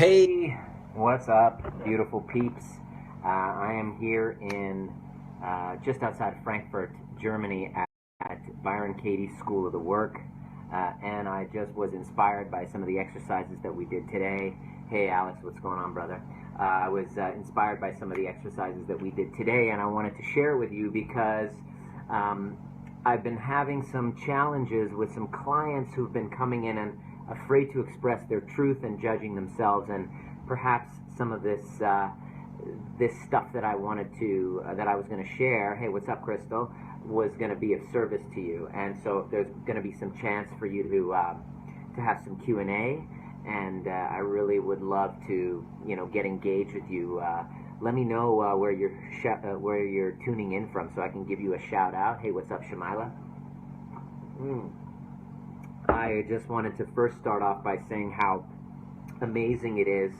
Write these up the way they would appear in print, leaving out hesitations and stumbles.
Hey, what's up, beautiful peeps? I am here in just outside Frankfurt, Germany, at Byron Katie's School of the Work, and I just was inspired by some of the exercises that we did today. Hey, Alex, what's going on, brother? I was inspired by some of the exercises that we did today, and I wanted to share with you because I've been having some challenges with some clients who've been coming in and afraid to express their truth and judging themselves, and perhaps some of this this stuff that I wanted to that I was going to share. Hey, what's up, Crystal? Was going to be of service to you, and so there's going to be some chance for you to have some Q&A, and I really would love to get engaged with you. Let me know where you're tuning in from, so I can give you a shout out. Hey, what's up, Shamila? I just wanted to first start off by saying how amazing it is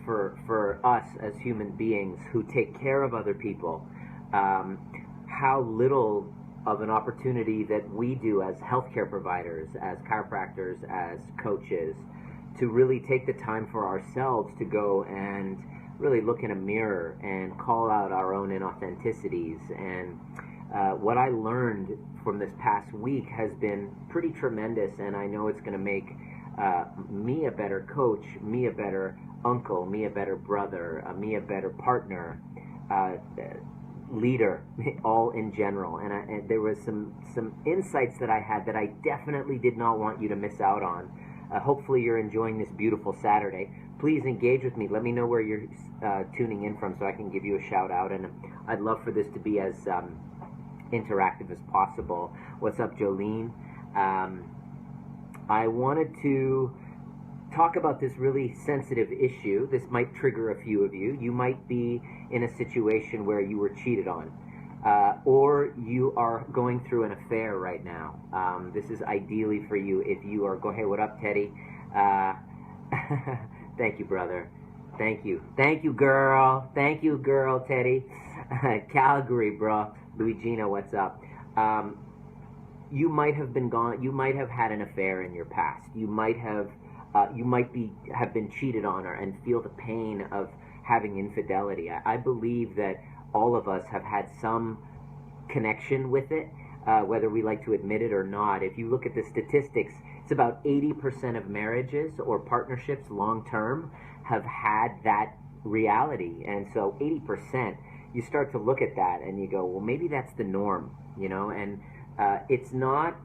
for us as human beings who take care of other people, how little of an opportunity that we do as healthcare providers, as chiropractors, as coaches, to really take the time for ourselves to go and really look in a mirror and call out our own inauthenticities. And what I learned from this past week has been pretty tremendous, and I know it's going to make me a better coach, me a better uncle, me a better brother, me a better partner, leader, all in general. And there was some insights that I had that I definitely did not want you to miss out on. Hopefully you're enjoying this beautiful Saturday. Please engage with me. Let me know where you're tuning in from so I can give you a shout out, and I'd love for this to be as interactive as possible. What's up, Jolene? I wanted to talk about this really sensitive issue. This might trigger a few of you. You might be in a situation where you were cheated on, or you are going through an affair right now. This is ideally for you if you are hey, what up, Teddy? Thank you, brother. Thank you, girl. Thank you, girl, Teddy. Calgary, bro. Luigina, what's up? You might have been gone. You might have had an affair in your past. You might have been cheated on, and feel the pain of having infidelity. I believe that all of us have had some connection with it, whether we like to admit it or not. If you look at the statistics, it's about 80% of marriages or partnerships long term have had that reality, and so 80%. You start to look at that and you go, well, maybe that's the norm, and it's not,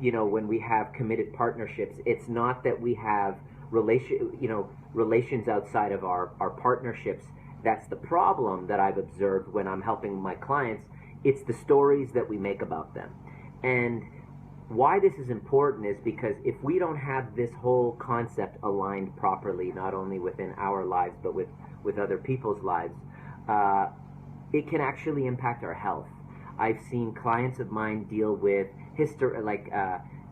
when we have committed partnerships, it's not that we have relations outside of our partnerships. That's the problem that I've observed when I'm helping my clients. It's the stories that we make about them. And why this is important is because if we don't have this whole concept aligned properly, not only within our lives, but with other people's lives, it can actually impact our health. I've seen clients of mine deal with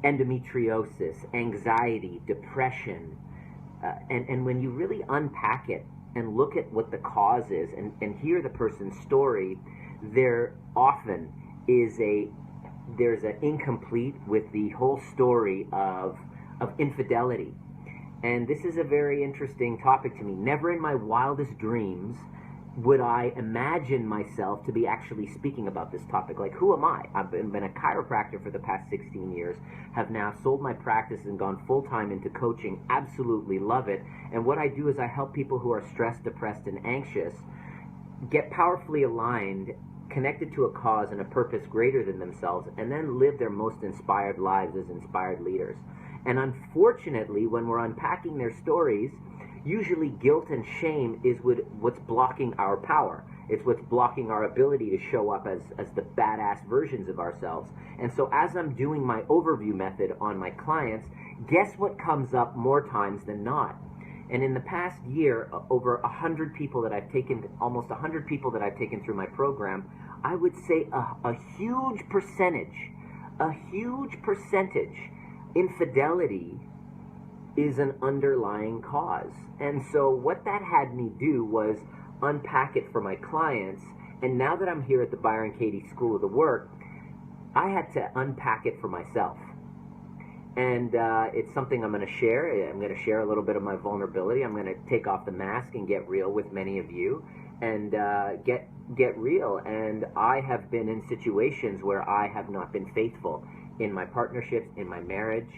endometriosis, anxiety, depression, and when you really unpack it and look at what the cause is and hear the person's story, there often is there's an incomplete with the whole story of infidelity. And this is a very interesting topic to me. Never in my wildest dreams would I imagine myself to be actually speaking about this topic. Like, who am I? I've been a chiropractor for the past 16 years, have now sold my practice and gone full-time into coaching, absolutely love it. And what I do is I help people who are stressed, depressed, and anxious get powerfully aligned, connected to a cause and a purpose greater than themselves, and then live their most inspired lives as inspired leaders. And unfortunately, when we're unpacking their stories, usually guilt and shame is what's blocking our power. It's what's blocking our ability to show up as the badass versions of ourselves. And so as I'm doing my overview method on my clients, guess what comes up more times than not? And in the past year, over 100 people that I've taken, almost 100 people that I've taken through my program, I would say a huge percentage, infidelity is an underlying cause. And so what that had me do was unpack it for my clients. And now that I'm here at the Byron Katie School of the Work, I had to unpack it for myself. And it's something I'm going to share. I'm going to share a little bit of my vulnerability. I'm going to take off the mask and get real with many of you, and get real. And I have been in situations where I have not been faithful in my partnerships, in my marriage,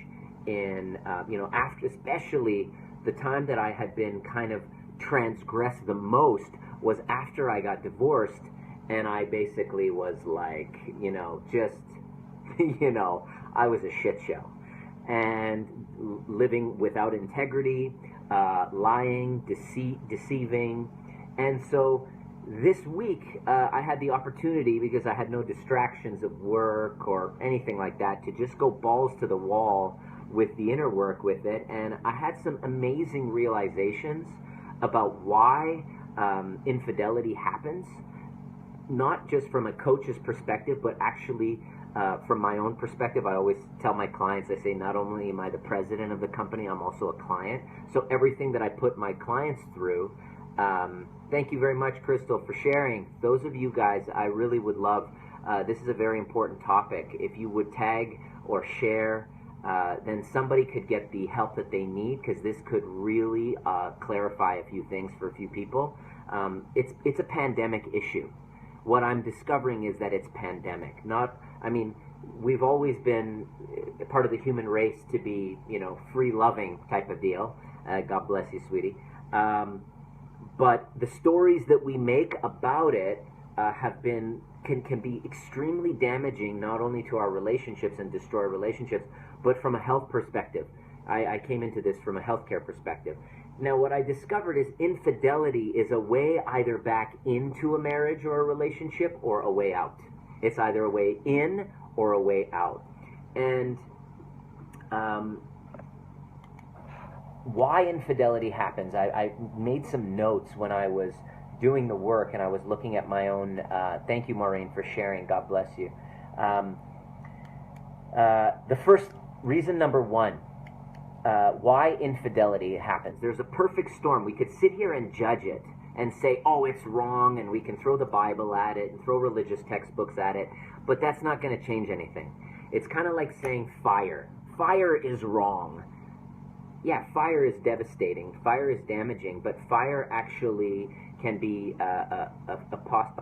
in after, especially the time that I had been kind of transgressed the most was after I got divorced, and I basically was like, just, I was a shit show, and living without integrity, lying, deceiving. And so this week, I had the opportunity, because I had no distractions of work or anything like that, to just go balls to the wall with the inner work with it. And I had some amazing realizations about why infidelity happens, not just from a coach's perspective, but actually from my own perspective. I always tell my clients, I say, not only am I the president of the company, I'm also a client. So everything that I put my clients through, thank you very much, Crystal, for sharing. Those of you guys, I really would love, this is a very important topic. If you would tag or share, then somebody could get the help that they need, because this could really clarify a few things for a few people. It's a pandemic issue. What I'm discovering is that it's pandemic. We've always been a part of the human race to be, free-loving type of deal. God bless you, sweetie. But the stories that we make about it can be extremely damaging, not only to our relationships and destroy relationships, but from a health perspective. I came into this from a healthcare perspective. Now, what I discovered is infidelity is a way either back into a marriage or a relationship, or a way out. It's either a way in or a way out. And why infidelity happens, I made some notes when I was doing the work, and I was looking at my own, thank you, Maureen, for sharing, God bless you. The first reason, number one, why infidelity happens. There's a perfect storm. We could sit here and judge it and say, oh, it's wrong, and we can throw the Bible at it and throw religious textbooks at it, but that's not going to change anything. It's kind of like saying fire. Fire is wrong. Yeah, fire is devastating. Fire is damaging, but fire actually can be a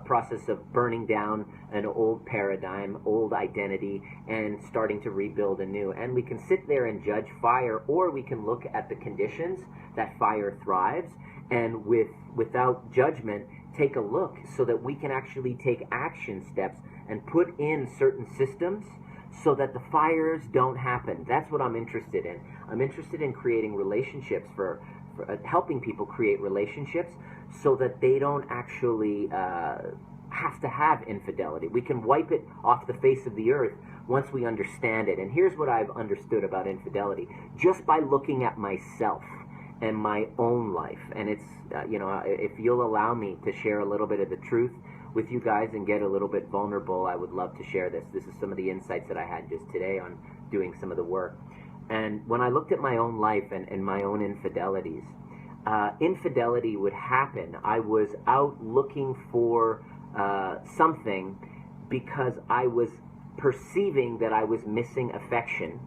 process of burning down an old paradigm, old identity, and starting to rebuild anew. And we can sit there and judge fire, or we can look at the conditions that fire thrives, and without judgment, take a look so that we can actually take action steps and put in certain systems so that the fires don't happen. That's what I'm interested in. I'm interested in creating relationships, for helping people create relationships so that they don't actually have to have infidelity. We can wipe it off the face of the earth once we understand it. And here's what I've understood about infidelity, just by looking at myself and my own life. And it's, if you'll allow me to share a little bit of the truth with you guys and get a little bit vulnerable, I would love to share this. This is some of the insights that I had just today on doing some of the work. And when I looked at my own life and my own infidelities, infidelity would happen. I was out looking for something because I was perceiving that I was missing affection.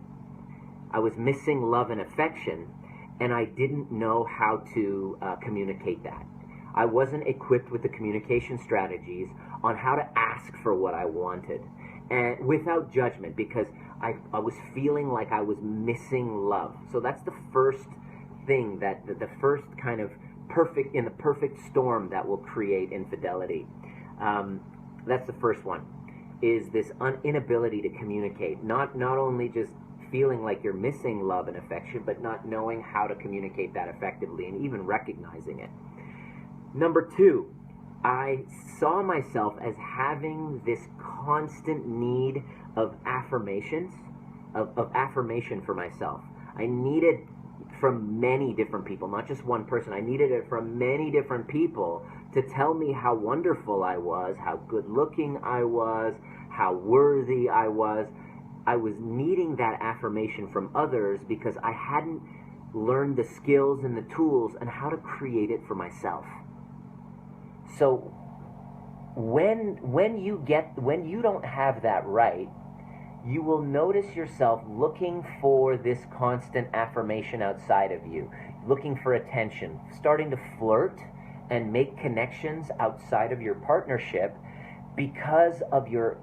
I was missing love and affection, and I didn't know how to communicate that. I wasn't equipped with the communication strategies on how to ask for what I wanted, and without judgment, because I was feeling like I was missing love. So that's the first thing, that the first kind of perfect storm that will create infidelity. That's the first one, is this inability to communicate. Not only just feeling like you're missing love and affection, but not knowing how to communicate that effectively and even recognizing it. Number two, I saw myself as having this constant need of affirmations, of affirmation for myself. I needed from many different people, not just one person. I needed it from many different people to tell me how wonderful I was, how good looking I was, how worthy I was. I was needing that affirmation from others because I hadn't learned the skills and the tools and how to create it for myself. So when you don't have that right, you will notice yourself looking for this constant affirmation outside of you, looking for attention, starting to flirt and make connections outside of your partnership because of your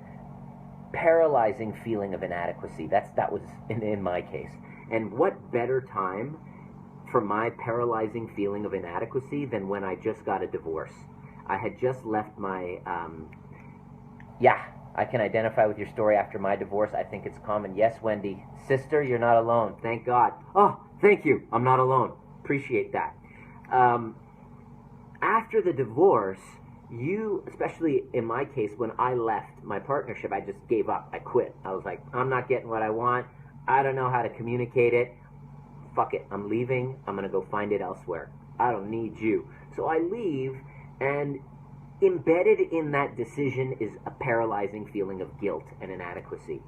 paralyzing feeling of inadequacy. That was in my case. And what better time for my paralyzing feeling of inadequacy than when I just got a divorce. I had just left my, I can identify with your story after my divorce. I think it's common. Yes, Wendy. Sister, you're not alone. Thank God. Oh, thank you. I'm not alone. Appreciate that. After the divorce, especially in my case, when I left my partnership, I just gave up. I quit. I was like, I'm not getting what I want. I don't know how to communicate it. Fuck it. I'm leaving. I'm going to go find it elsewhere. I don't need you. So I leave, and embedded in that decision is a paralyzing feeling of guilt and inadequacy.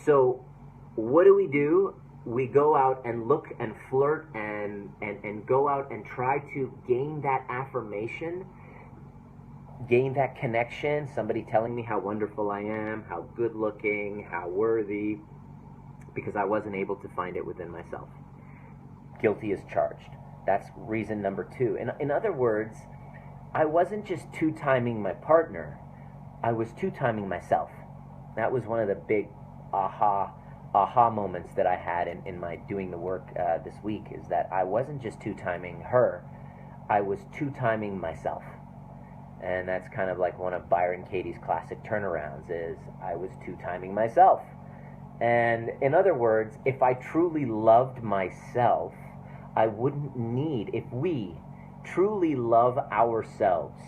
So what do? We go out and look and flirt and go out and try to gain that affirmation, gain that connection, somebody telling me how wonderful I am, how good looking, how worthy, because I wasn't able to find it within myself. Guilty as charged. That's reason number 2. In other words, I wasn't just two-timing my partner, I was two-timing myself. That was one of the big aha moments that I had in my doing the work this week, is that I wasn't just two-timing her, I was two-timing myself. And that's kind of like one of Byron Katie's classic turnarounds, is I was two-timing myself. And in other words, if I truly loved myself, I wouldn't need, if we truly love ourselves,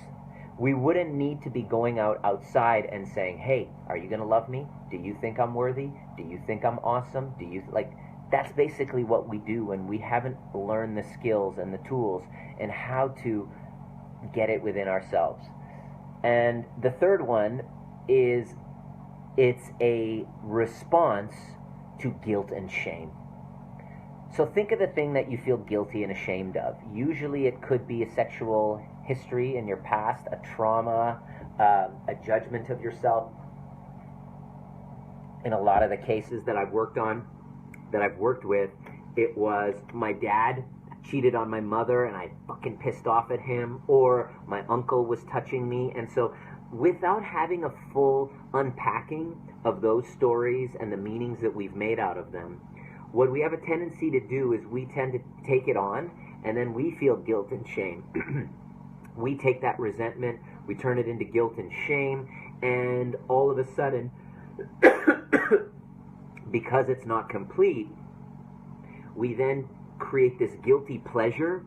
we wouldn't need to be going outside and saying, hey, are you going to love me? Do you think I'm worthy? Do you think I'm awesome? That's basically what we do when we haven't learned the skills and the tools and how to get it within ourselves. And the third one is, it's a response to guilt and shame. So think of the thing that you feel guilty and ashamed of. Usually it could be a sexual history in your past, a trauma, a judgment of yourself. In a lot of the cases that I've worked with, it was my dad cheated on my mother and I fucking pissed off at him, or my uncle was touching me. And so without having a full unpacking of those stories and the meanings that we've made out of them, what we have a tendency to do is we tend to take it on, and then we feel guilt and shame. We take that resentment, we turn it into guilt and shame, and all of a sudden, because it's not complete, we then create this guilty pleasure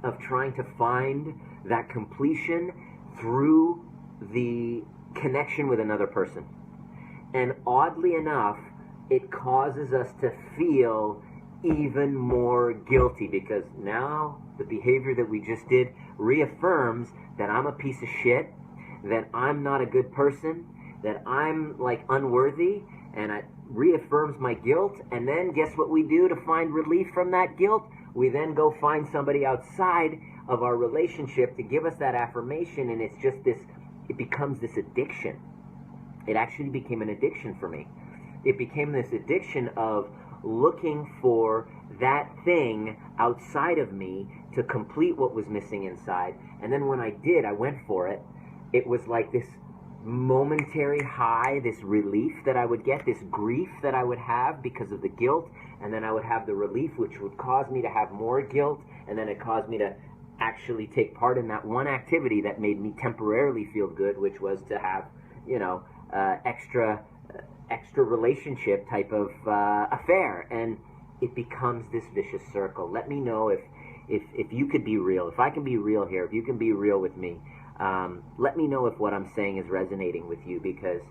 of trying to find that completion through the connection with another person. And oddly enough, it causes us to feel even more guilty, because now the behavior that we just did reaffirms that I'm a piece of shit, that I'm not a good person, that I'm unworthy, and it reaffirms my guilt. And then guess what we do to find relief from that guilt? We then go find somebody outside of our relationship to give us that affirmation, and it's just this, it becomes this addiction. It actually became an addiction for me. It became this addiction of looking for that thing outside of me to complete what was missing inside. And then when I did, I went for it. It was like this momentary high, this relief that I would get, this grief that I would have because of the guilt. And then I would have the relief, which would cause me to have more guilt. And then it caused me to actually take part in that one activity that made me temporarily feel good, which was to have, extra relationship type of affair. And it becomes this vicious circle. Let me know if you could be real, if I can be real here, if you can be real with me. Let me know if what I'm saying is resonating with you, because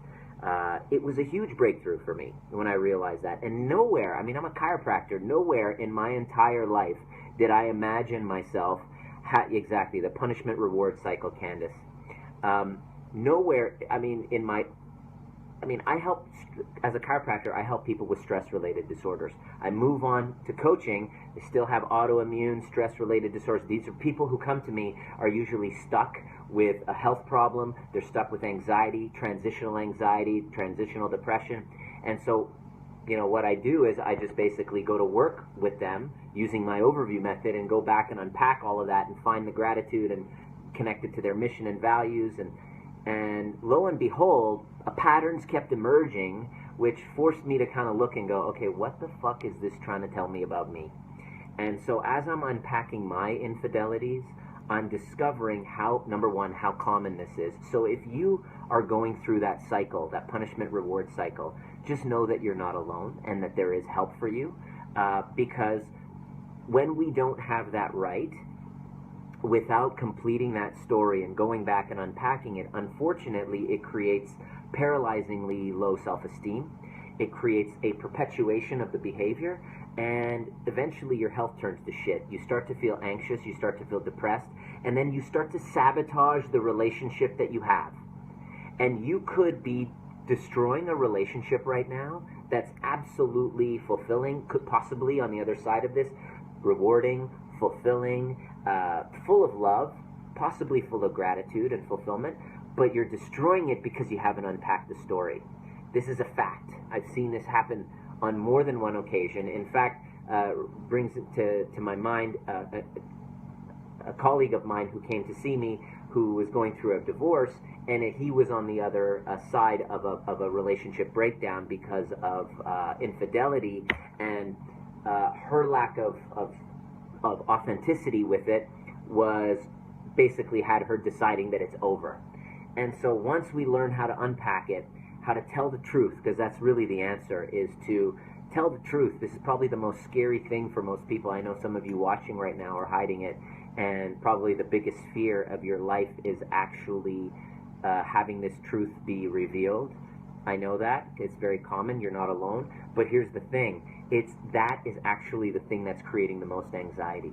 it was a huge breakthrough for me when I realized that. And nowhere, I'm a chiropractor, nowhere in my entire life did I imagine myself, exactly, the punishment reward cycle, Candace. Nowhere, I help, as a chiropractor, I help people with stress-related disorders. I move on to coaching. They still have autoimmune, stress-related disorders. These are people who come to me are usually stuck with a health problem. They're stuck with anxiety, transitional depression. And so, what I do is I just basically go to work with them using my overview method and go back and unpack all of that and find the gratitude and connect it to their mission and values. And lo and behold, patterns kept emerging, which forced me to kind of look and go, okay, what the fuck is this trying to tell me about me? And so as I'm unpacking my infidelities, I'm discovering number one, how common this is. So if you are going through that cycle, that punishment-reward cycle, just know that you're not alone and that there is help for you. Because when we don't have that right, without completing that story and going back and unpacking it, unfortunately, it creates paralyzingly low self-esteem. It creates a perpetuation of the behavior, and eventually your health turns to shit. You start to feel anxious, you start to feel depressed, and then you start to sabotage the relationship that you have. And you could be destroying a relationship right now that's absolutely fulfilling, could possibly on the other side of this, rewarding, fulfilling, full of love, possibly full of gratitude and fulfillment, but you're destroying it because you haven't unpacked the story. This is a fact. I've seen this happen on more than one occasion. In fact, brings it to my mind a colleague of mine who came to see me who was going through a divorce, and he was on the other side of a relationship breakdown because of infidelity, and her lack of authenticity with it was basically had her deciding that it's over. And so once we learn how to unpack it, how to tell the truth, because that's really the answer, is to tell the truth. This is probably the most scary thing for most people. I know some of you watching right now are hiding it, and probably the biggest fear of your life is actually having this truth be revealed. I know that. It's very common. You're not alone. But here's the thing. That is actually the thing that's creating the most anxiety.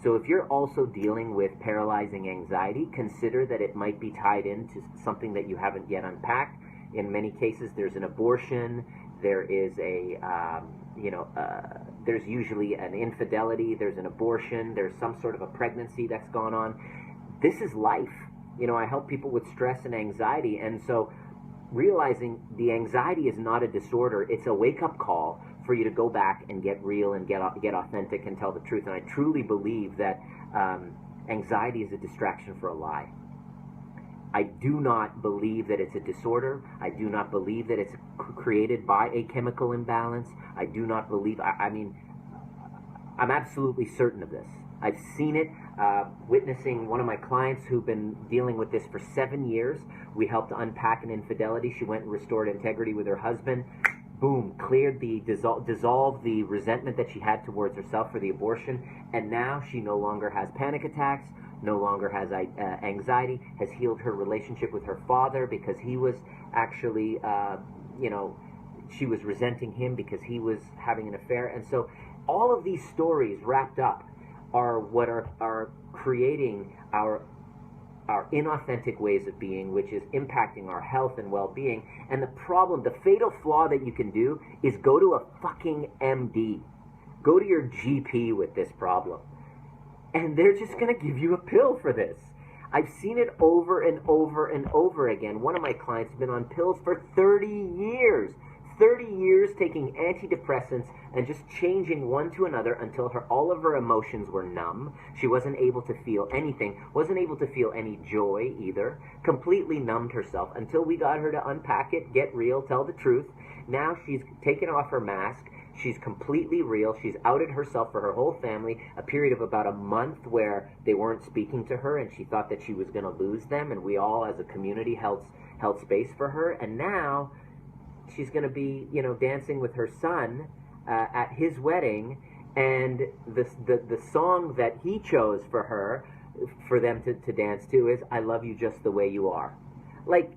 So if you're also dealing with paralyzing anxiety, consider that it might be tied into something that you haven't yet unpacked. In many cases, there's an abortion. There is there's usually an infidelity. There's an abortion. There's some sort of a pregnancy that's gone on. This is life. I help people with stress and anxiety. And so realizing the anxiety is not a disorder, it's a wake-up call for you to go back and get real and get authentic and tell the truth. And I truly believe that anxiety is a distraction for a lie. I do not believe that it's a disorder. I do not believe that it's created by a chemical imbalance. I do not believe, I'm absolutely certain of this. I've seen it, witnessing one of my clients who've been dealing with this for 7 years. We helped unpack an infidelity. She went and restored integrity with her husband. Boom, cleared dissolved the resentment that she had towards herself for the abortion. And now she no longer has panic attacks, no longer has anxiety, has healed her relationship with her father because he was actually, she was resenting him because he was having an affair. And so all of these stories wrapped up are what are creating our inauthentic ways of being, which is impacting our health and well-being. And the problem, the fatal flaw that you can do is go to a fucking MD. Go to your GP with this problem. And they're just going to give you a pill for this. I've seen it over and over and over again. One of my clients has been on pills for 30 years. 30 years taking antidepressants and just changing one to another until all of her emotions were numb. She wasn't able to feel anything, wasn't able to feel any joy either, completely numbed herself until we got her to unpack it, get real, tell the truth. Now she's taken off her mask. She's completely real. She's outed herself for her whole family, a period of about a month where they weren't speaking to her and she thought that she was going to lose them, and we all as a community held space for her. And now she's going to be, dancing with her son at his wedding, and the song that he chose for her, for them to dance to, is "I Love You Just the Way You Are." Like,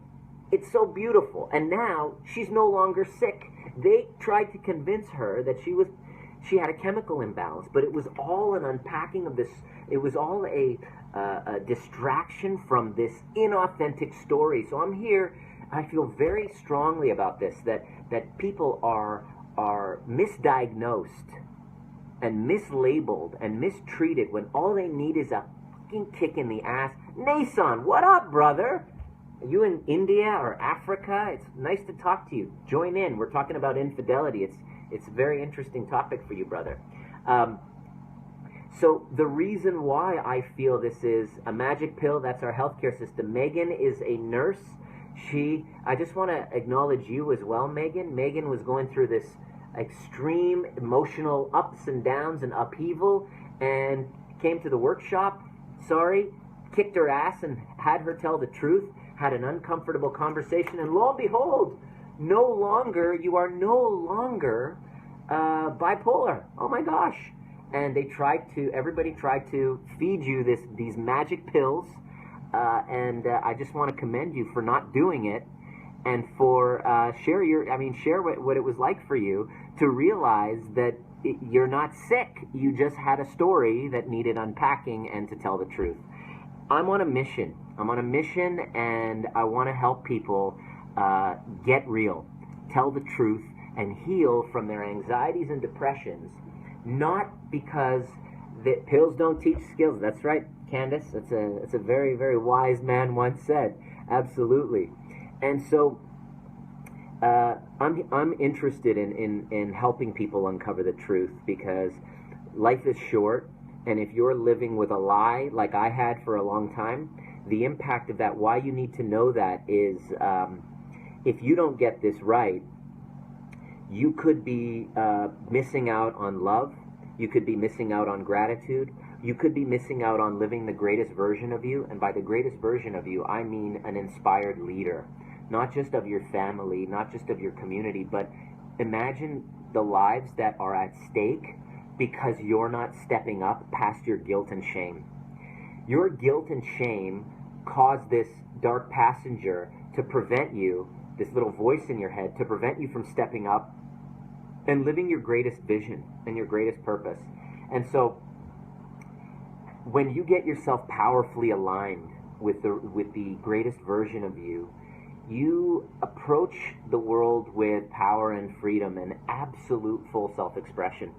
it's so beautiful. And now she's no longer sick. They tried to convince her that she had a chemical imbalance, but it was all an unpacking of this. It was all a distraction from this inauthentic story. So I'm here. I feel very strongly about this, that people are misdiagnosed and mislabeled and mistreated when all they need is a fucking kick in the ass. Nason, what up, brother? Are you in India or Africa? It's nice to talk to you. Join in. We're talking about infidelity. It's a very interesting topic for you, brother. So the reason why I feel this is a magic pill, that's our healthcare system. Megan is a nurse. I just want to acknowledge you as well, Megan. Megan was going through this extreme emotional ups and downs and upheaval and came to the workshop, kicked her ass and had her tell the truth, had an uncomfortable conversation, and lo and behold, you are no longer bipolar. Oh my gosh. And everybody tried to feed you these magic pills, and I just want to commend you for not doing it, and for share what it was like for you to realize that you're not sick. You just had a story that needed unpacking and to tell the truth. I'm on a mission, and I want to help people get real, tell the truth, and heal from their anxieties and depressions. Not because the pills don't teach skills. That's right, Candace. It's a very, very wise man once said. Absolutely. And so I'm interested in helping people uncover the truth, because life is short, and if you're living with a lie like I had for a long time, the impact of that, why you need to know that is, if you don't get this right, you could be missing out on love. You could be missing out on gratitude. You could be missing out on living the greatest version of you. And by the greatest version of you, I mean an inspired leader. Not just of your family, not just of your community, but imagine the lives that are at stake because you're not stepping up past your guilt and shame. Your guilt and shame caused this dark passenger to prevent you, this little voice in your head, to prevent you from stepping up and living your greatest vision and your greatest purpose. And so when you get yourself powerfully aligned with the greatest version of you, you approach the world with power and freedom and absolute full self-expression.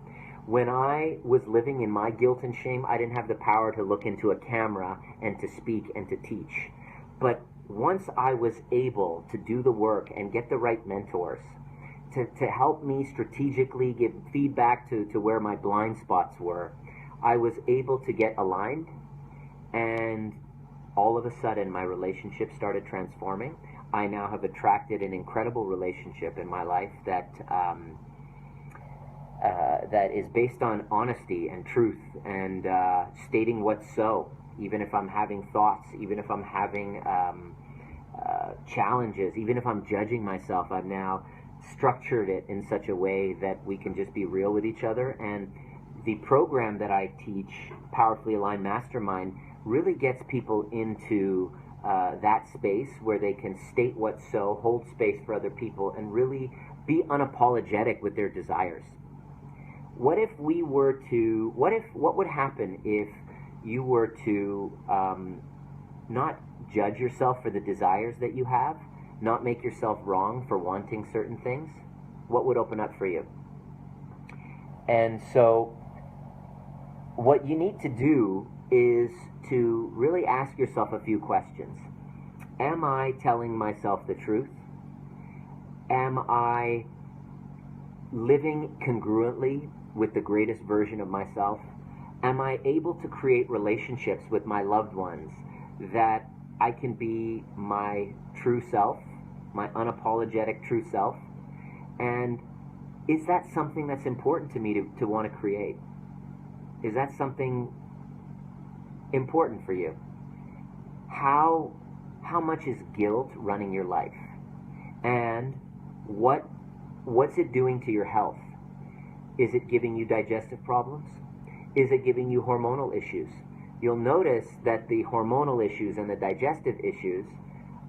When I was living in my guilt and shame, I didn't have the power to look into a camera and to speak and to teach. But once I was able to do the work and get the right mentors to help me strategically give feedback to where my blind spots were, I was able to get aligned, and all of a sudden my relationship started transforming. I now have attracted an incredible relationship in my life that is based on honesty and truth and stating what's so, even if I'm having thoughts, even if I'm having challenges, even if I'm judging myself. I've now structured it in such a way that we can just be real with each other. And the program that I teach, Powerfully Aligned Mastermind, really gets people into that space where they can state what's so, hold space for other people, and really be unapologetic with their desires. What would happen if you were to not judge yourself for the desires that you have, not make yourself wrong for wanting certain things? What would open up for you? And so what you need to do is to really ask yourself a few questions. Am I telling myself the truth? Am I living congruently with the greatest version of myself? Am I able to create relationships with my loved ones that I can be my true self, my unapologetic true self? And is that something that's important to me to want to create? Is that something important for you? How much is guilt running your life? And what's it doing to your health? Is it giving you digestive problems? Is it giving you hormonal issues? You'll notice that the hormonal issues and the digestive issues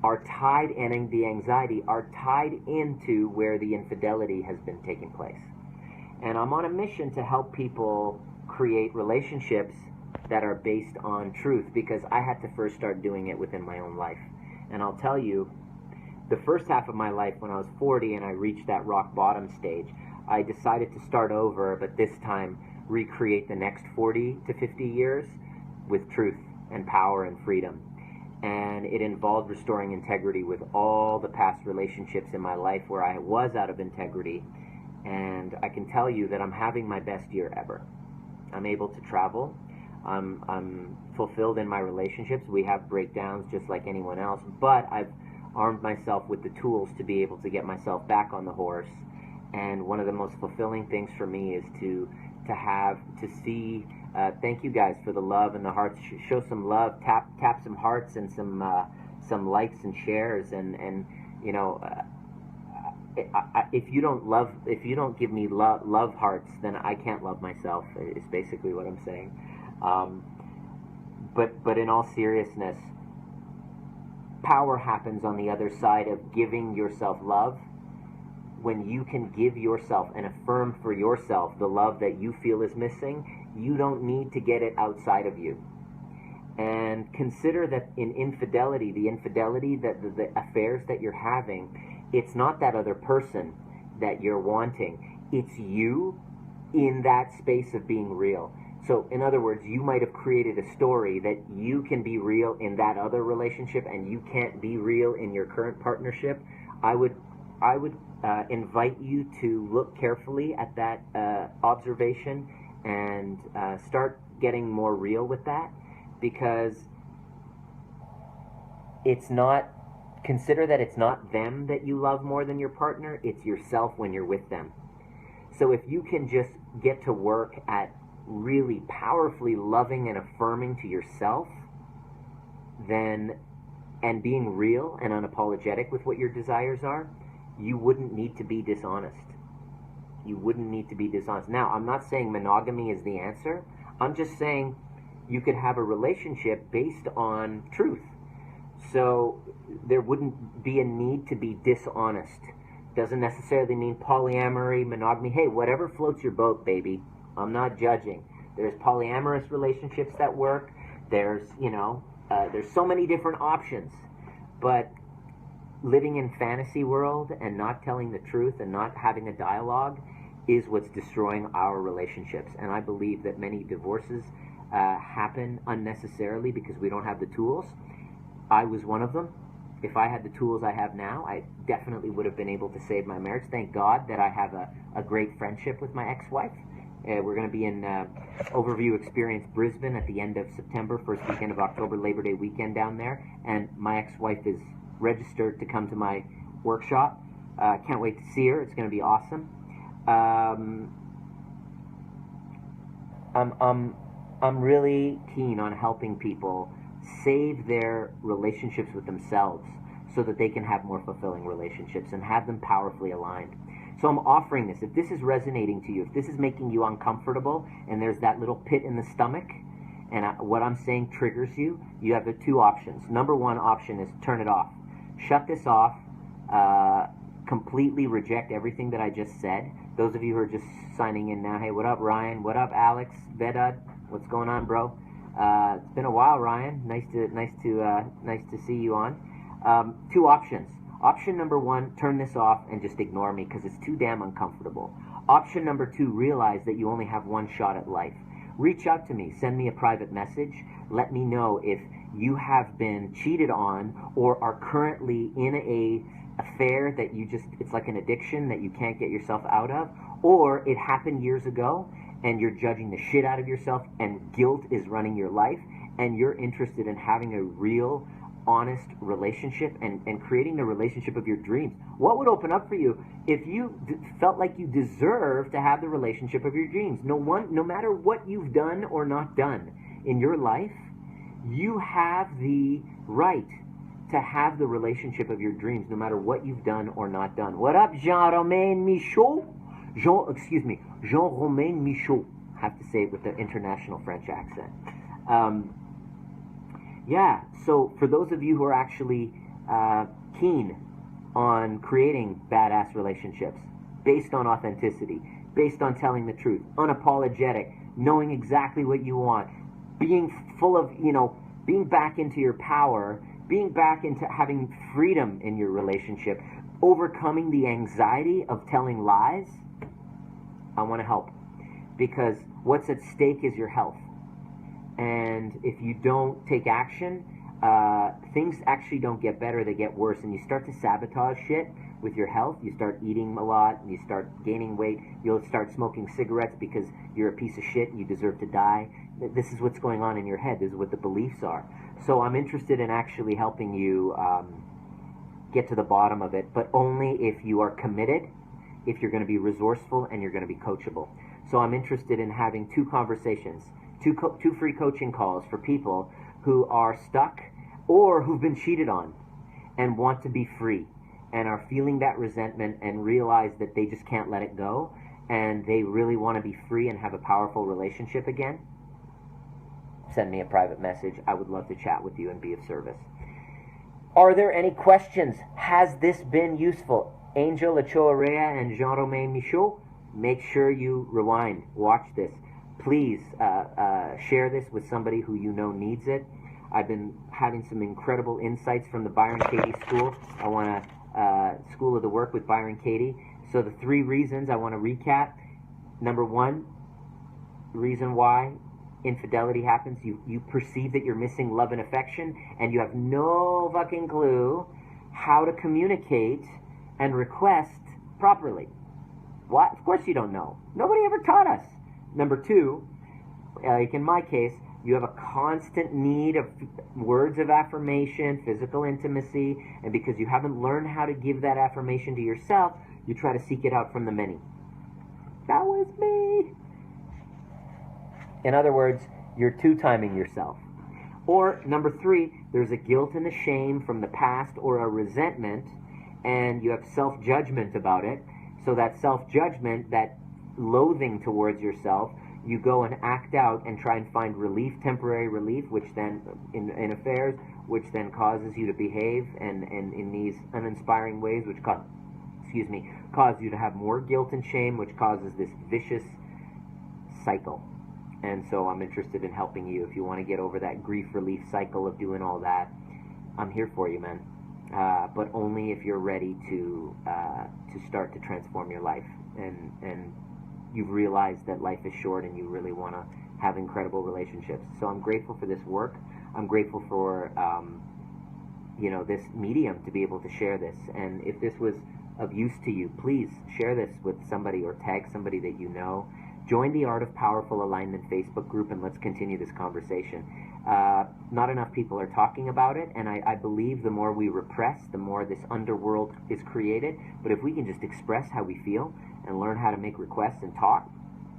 are tied, and the anxiety are tied into where the infidelity has been taking place. And I'm on a mission to help people create relationships that are based on truth, because I had to first start doing it within my own life. And I'll tell you, the first half of my life, when I was 40 and I reached that rock bottom stage, I decided to start over, but this time recreate the next 40 to 50 years with truth and power and freedom. and it involved restoring integrity with all the past relationships in my life where I was out of integrity. And I can tell you that I'm having my best year ever. I'm able to travel. I'm fulfilled in my relationships. We have breakdowns just like anyone else, but I've armed myself with the tools to be able to get myself back on the horse. And one of the most fulfilling things for me is to see. Thank you guys for the love and the hearts. Show some love. Tap some hearts and some likes and shares. And you know, if you don't give me love hearts, then I can't love myself. Is basically what I'm saying. But in all seriousness, power happens on the other side of giving yourself love. When you can give yourself and affirm for yourself the love that you feel is missing, you don't need to get it outside of you. And consider that in infidelity, that the affairs that you're having, it's not that other person that you're wanting. It's you in that space of being real. So, in other words, you might have created a story that you can be real in that other relationship and you can't be real in your current partnership. I would invite you to look carefully at that observation and start getting more real with that, because it's not, consider that it's not them that you love more than your partner, it's yourself when you're with them. So if you can just get to work at really powerfully loving and affirming to yourself, then, and being real and unapologetic with what your desires are, you wouldn't need to be dishonest. You wouldn't need to be dishonest. Now, I'm not saying monogamy is the answer. I'm just saying you could have a relationship based on truth. So there wouldn't be a need to be dishonest. Doesn't necessarily mean polyamory, monogamy. Hey, whatever floats your boat, baby. I'm not judging. There's polyamorous relationships that work. There's, there's so many different options. But living in fantasy world and not telling the truth and not having a dialogue is what's destroying our relationships. And I believe that many divorces happen unnecessarily because we don't have the tools. I was one of them. If I had the tools I have now, I definitely would have been able to save my marriage. Thank God that I have a great friendship with my ex-wife. We're going to be in Overview Experience Brisbane at the end of September, first weekend of October, Labor Day weekend down there. And my ex-wife is registered to come to my workshop. Can't wait to see her. It's going to be awesome. I'm really keen on helping people save their relationships with themselves so that they can have more fulfilling relationships and have them powerfully aligned. So I'm offering this. If this is resonating to you, if this is making you uncomfortable and there's that little pit in the stomach and what I'm saying triggers you, you have the two options. Number one option is turn it off. Shut this off. Completely reject everything that I just said. Those of you who are just signing in now, hey, what up, Ryan? What up, Alex? Vedad? What's going on, bro? It's been a while, Ryan. Nice to see you on. Two options. Option number one, turn this off and just ignore me because it's too damn uncomfortable. Option number two, realize that you only have one shot at life. Reach out to me. Send me a private message. Let me know if you have been cheated on or are currently in a affair that it's like an addiction that you can't get yourself out of, or it happened years ago and you're judging the shit out of yourself and guilt is running your life and you're interested in having a real, honest relationship and creating the relationship of your dreams. What would open up for you if you felt like you deserve to have the relationship of your dreams? No matter what you've done or not done in your life, you have the right to have the relationship of your dreams, no matter what you've done or not done. What up, Jean-Romain Michaud? Jean-Romain Michaud. I have to say it with the international French accent. Yeah, so for those of you who are actually keen on creating badass relationships based on authenticity, based on telling the truth, unapologetic, knowing exactly what you want, being full of, being back into your power, being back into having freedom in your relationship, overcoming the anxiety of telling lies, I want to help. Because what's at stake is your health. And if you don't take action, things actually don't get better, they get worse, and you start to sabotage shit with your health. You start eating a lot, and you start gaining weight. You'll start smoking cigarettes because you're a piece of shit and you deserve to die. This is what's going on in your head. This is what the beliefs are. So I'm interested in actually helping you get to the bottom of it, but only if you are committed, if you're going to be resourceful, and you're going to be coachable. So I'm interested in having two conversations, two free coaching calls for people who are stuck or who've been cheated on and want to be free and are feeling that resentment and realize that they just can't let it go and they really want to be free and have a powerful relationship again. Send me a private message. I would love to chat with you and be of service. Are there any questions? Has this been useful? Angel Ochoa-Rea and Jean-Romain Michaud, make sure you rewind. Watch this. Please share this with somebody who you know needs it. I've been having some incredible insights from the Byron Katie School. I want to School of the Work with Byron Katie. So the 3 reasons I want to recap. Number 1, reason why infidelity happens. You perceive that you're missing love and affection, and you have no fucking clue how to communicate and request properly. What? Of course you don't know. Nobody ever taught us. Number 2, like in my case, you have a constant need of words of affirmation, physical intimacy, and because you haven't learned how to give that affirmation to yourself, you try to seek it out from the many. That was me. In other words, you're two-timing yourself. Or number 3, there's a guilt and a shame from the past or a resentment, and you have self-judgment about it. So that self-judgment, that loathing towards yourself, you go and act out and try and find relief, temporary relief, which then, in affairs, which then causes you to behave and in these uninspiring ways, which cause you to have more guilt and shame, which causes this vicious cycle. And so I'm interested in helping you. If you want to get over that grief relief cycle of doing all that, I'm here for you, man. But only if you're ready to start to transform your life and you've realized that life is short and you really want to have incredible relationships. So I'm grateful for this work. I'm grateful for this medium to be able to share this. And if this was of use to you, please share this with somebody or tag somebody that you know. Join the Art of Powerful Alignment Facebook group and let's continue this conversation. Not enough people are talking about it, and I believe the more we repress, the more this underworld is created. But if we can just express how we feel and learn how to make requests and talk,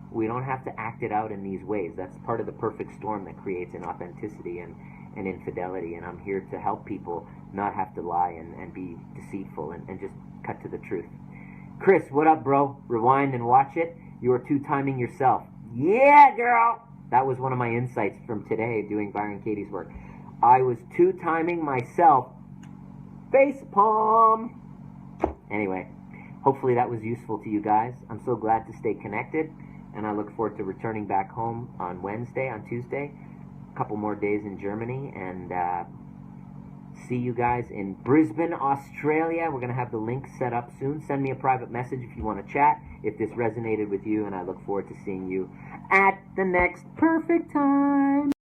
we don't have to act it out in these ways. That's part of the perfect storm that creates inauthenticity and infidelity, and I'm here to help people not have to lie and be deceitful and just cut to the truth. Chris, what up, bro? Rewind and watch it. You are two-timing yourself. Yeah, girl! That was one of my insights from today doing Byron Katie's work. I was two-timing myself. Face palm! Anyway, hopefully that was useful to you guys. I'm so glad to stay connected, and I look forward to returning back home on Tuesday, a couple more days in Germany, and see you guys in Brisbane, Australia. We're going to have the link set up soon. Send me a private message if you want to chat, if this resonated with you, and I look forward to seeing you at the next perfect time.